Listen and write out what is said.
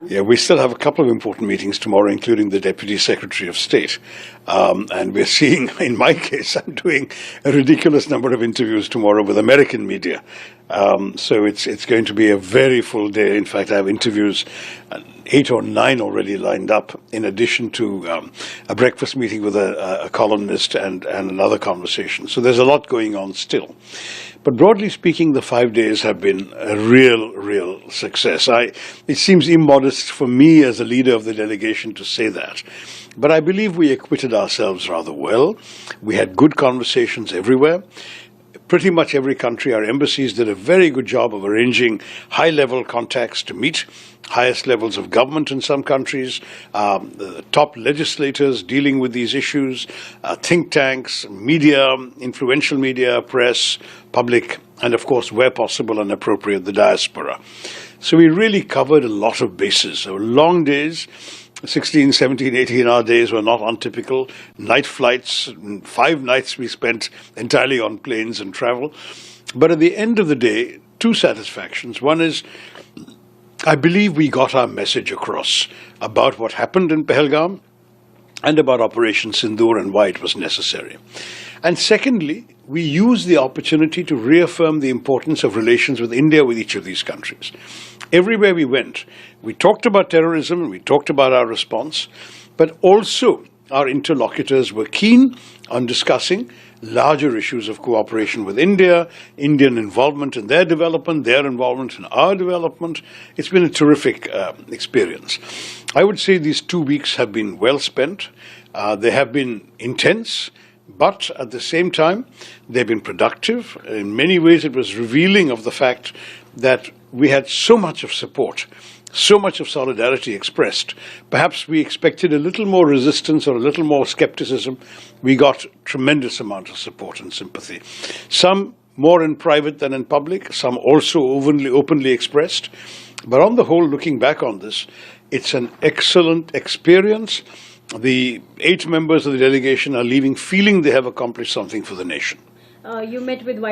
Yeah, we still have a couple of important meetings tomorrow, including the Deputy Secretary of State. And we're seeing, in my case, I'm doing a ridiculous number of interviews tomorrow with American media. So it's going to be a very full day. In fact, I have interviews, 8 or 9 already lined up, in addition to a breakfast meeting with a columnist and another conversation. So there's a lot going on still. But broadly speaking, the 5 days have been a real success. It seems immodest for me as a leader of the delegation to say that. But I believe we acquitted ourselves rather well. We had good conversations everywhere. Pretty much every country, our embassies did a very good job of arranging high-level contacts to meet highest levels of government in some countries, the top legislators dealing with these issues, think tanks, media, influential media, press, public, and of course, where possible and appropriate, the diaspora. So we really covered a lot of bases. So long days. 16, 17, 18-hour days were not untypical. Night flights, 5 nights we spent entirely on planes and travel. But at the end of the day, 2 satisfactions. One is, I believe we got our message across about what happened in Pahalgam and about Operation Sindoor and why it was necessary. And secondly, we used the opportunity to reaffirm the importance of relations with India with each of these countries. Everywhere we went, we talked about terrorism and we talked about our response, but also our interlocutors were keen on discussing larger issues of cooperation with India, Indian involvement in their development, their involvement in our development. It's been a terrific experience. I would say these 2 weeks have been well spent. They have been intense, but at the same time, they've been productive. In many ways, it was revealing of the fact that we had so much of support, so much of solidarity expressed. Perhaps we expected a little more resistance or a little more skepticism. We got tremendous amount of support and sympathy. Some more in private than in public, some also openly expressed. But on the whole, looking back on this, it's an excellent experience. The 8 members of the delegation are leaving feeling they have accomplished something for the nation. You met with Vice